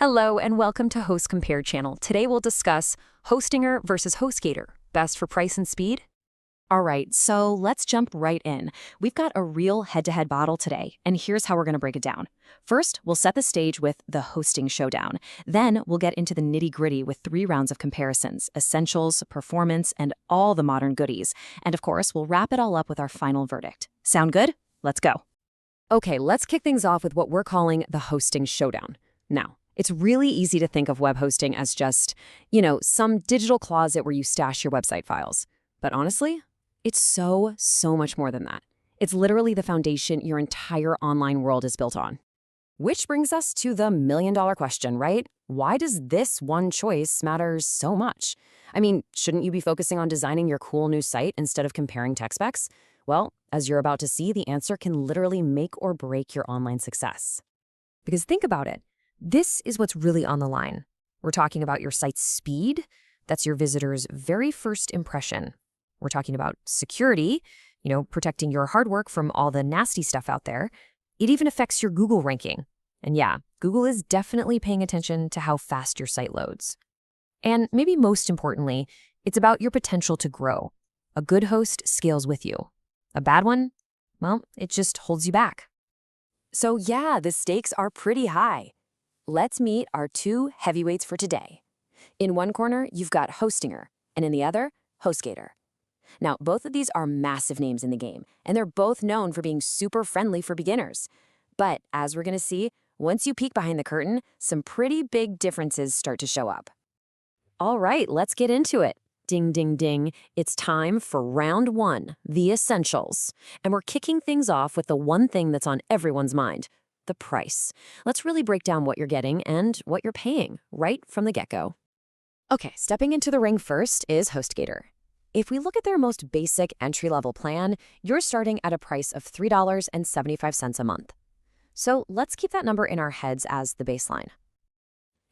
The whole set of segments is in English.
Hello and welcome to Host Compare channel. Today we'll discuss Hostinger versus HostGator. Best for price and speed? All right, so let's jump right in. We've got a real head-to-head battle today, and here's how we're going to break it down. First, we'll set the stage with the hosting showdown. Then we'll get into the nitty-gritty with 3 rounds of comparisons, essentials, performance, and all the modern goodies. And of course, we'll wrap it all up with our final verdict. Sound good? Let's go. Okay, let's kick things off with what we're calling the hosting showdown. Now, it's really easy to think of web hosting as just, some digital closet where you stash your website files. But honestly, it's so much more than that. It's literally the foundation your entire online world is built on. Which brings us to the million-dollar question, right? Why does this one choice matter so much? I mean, shouldn't you be focusing on designing your cool new site instead of comparing tech specs? Well, as you're about to see, the answer can literally make or break your online success. Because think about it. This is what's really on the line. We're talking about your site's speed. That's your visitor's very first impression. We're talking about security, protecting your hard work from all the nasty stuff out there. It even affects your Google ranking. And yeah, Google is definitely paying attention to how fast your site loads. And maybe most importantly, it's about your potential to grow. A good host scales with you. A bad one, well, it just holds you back. So yeah, the stakes are pretty high. Let's meet our 2 heavyweights for today. In one corner, you've got Hostinger, and in the other, HostGator. Now, both of these are massive names in the game, and they're both known for being super friendly for beginners. But as we're going to see, once you peek behind the curtain, some pretty big differences start to show up. All right, let's get into it. Ding, ding, ding. It's time for round 1, the essentials. And we're kicking things off with the one thing that's on everyone's mind, the price. Let's really break down what you're getting and what you're paying right from the get-go. Okay, stepping into the ring first is HostGator. If we look at their most basic entry-level plan, you're starting at a price of $3.75 a month. So let's keep that number in our heads as the baseline.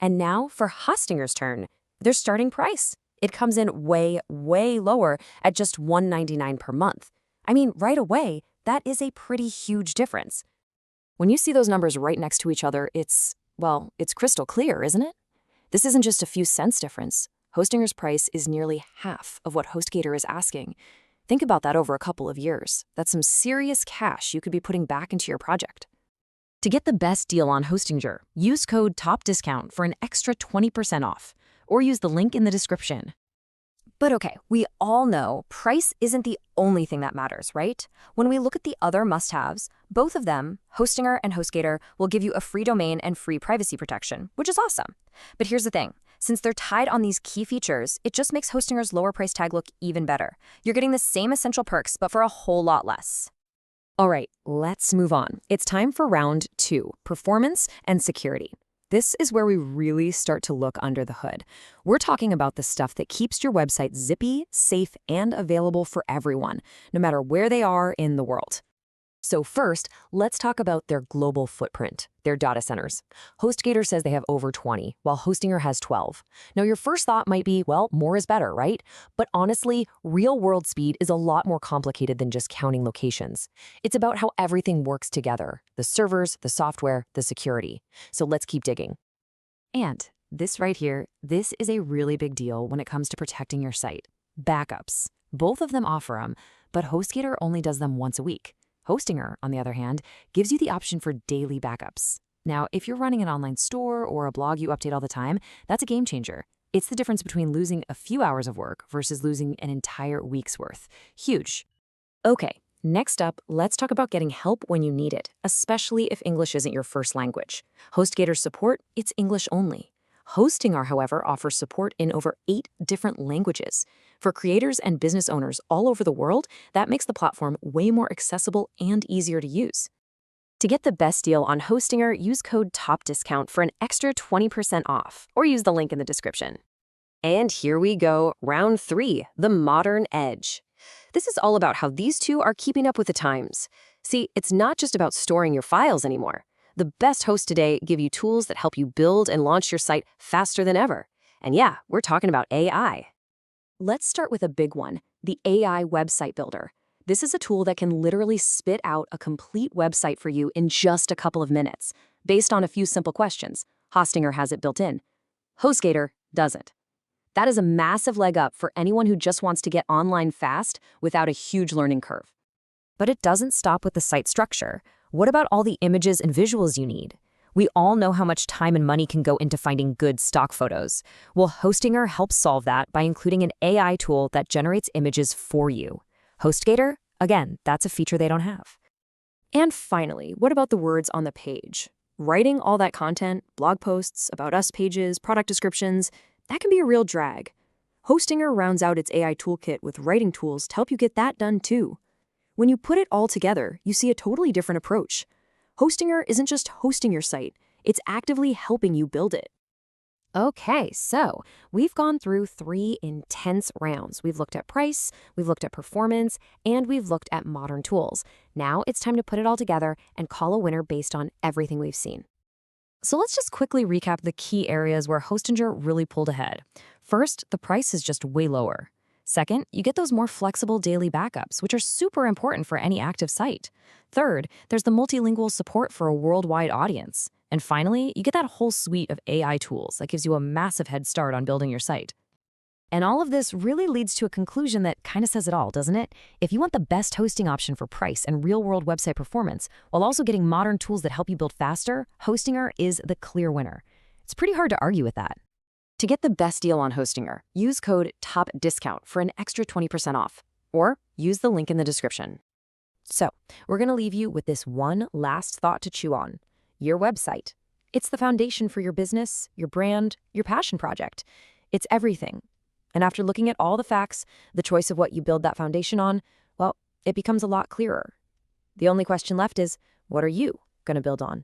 And now for Hostinger's turn, their starting price. It comes in way lower at just $1.99 per month. I mean, right away, that is a pretty huge difference. When you see those numbers right next to each other, it's crystal clear, isn't it? This isn't just a few cents difference. Hostinger's price is nearly half of what HostGator is asking. Think about that over a couple of years. That's some serious cash you could be putting back into your project. To get the best deal on Hostinger, use code TOPDISCOUNT for an extra 20% off, or use the link in the description. But okay, we all know price isn't the only thing that matters, right? When we look at the other must-haves, both of them, Hostinger and HostGator, will give you a free domain and free privacy protection, which is awesome. But here's the thing. Since they're tied on these key features, it just makes Hostinger's lower price tag look even better. You're getting the same essential perks, but for a whole lot less. All right, let's move on. It's time for round 2, performance and security. This is where we really start to look under the hood. We're talking about the stuff that keeps your website zippy, safe, and available for everyone, no matter where they are in the world. So first, let's talk about their global footprint, their data centers. HostGator says they have over 20, while Hostinger has 12. Now, your first thought might be, well, more is better, right? But honestly, real-world speed is a lot more complicated than just counting locations. It's about how everything works together, the servers, the software, the security. So let's keep digging. And this right here, this is a really big deal when it comes to protecting your site. Backups. Both of them offer them, but HostGator only does them once a week. Hostinger, on the other hand, gives you the option for daily backups. Now, if you're running an online store or a blog you update all the time, that's a game changer. It's the difference between losing a few hours of work versus losing an entire week's worth. Huge. Okay, next up, let's talk about getting help when you need it, especially if English isn't your first language. HostGator's support, it's English only. Hostinger, however, offers support in over 8 different languages. For creators and business owners all over the world, that makes the platform way more accessible and easier to use. To get the best deal on Hostinger, use code TOPDISCOUNT for an extra 20% off, or use the link in the description. And here we go, round 3, the modern edge. This is all about how these two are keeping up with the times. See, it's not just about storing your files anymore. The best hosts today give you tools that help you build and launch your site faster than ever. And yeah, we're talking about AI. Let's start with a big one, the AI website builder. This is a tool that can literally spit out a complete website for you in just a couple of minutes, based on a few simple questions. Hostinger has it built in. HostGator doesn't. That is a massive leg up for anyone who just wants to get online fast without a huge learning curve. But it doesn't stop with the site structure. What about all the images and visuals you need? We all know how much time and money can go into finding good stock photos. Well, Hostinger helps solve that by including an AI tool that generates images for you. HostGator, again, that's a feature they don't have. And finally, what about the words on the page? Writing all that content, blog posts, about us pages, product descriptions, that can be a real drag. Hostinger rounds out its AI toolkit with writing tools to help you get that done too. When you put it all together, you see a totally different approach. Hostinger isn't just hosting your site, it's actively helping you build it. Okay, so we've gone through 3 intense rounds. We've looked at price, we've looked at performance, and we've looked at modern tools. Now it's time to put it all together and call a winner based on everything we've seen. So let's just quickly recap the key areas where Hostinger really pulled ahead. First, the price is just way lower. Second, you get those more flexible daily backups, which are super important for any active site. Third, there's the multilingual support for a worldwide audience. And finally, you get that whole suite of AI tools that gives you a massive head start on building your site. And all of this really leads to a conclusion that kind of says it all, doesn't it? If you want the best hosting option for price and real-world website performance, while also getting modern tools that help you build faster, Hostinger is the clear winner. It's pretty hard to argue with that. To get the best deal on Hostinger, use code TOPDISCOUNT for an extra 20% off, or use the link in the description. So, we're going to leave you with this one last thought to chew on. Your website. It's the foundation for your business, your brand, your passion project. It's everything. And after looking at all the facts, the choice of what you build that foundation on, well, it becomes a lot clearer. The only question left is, what are you going to build on?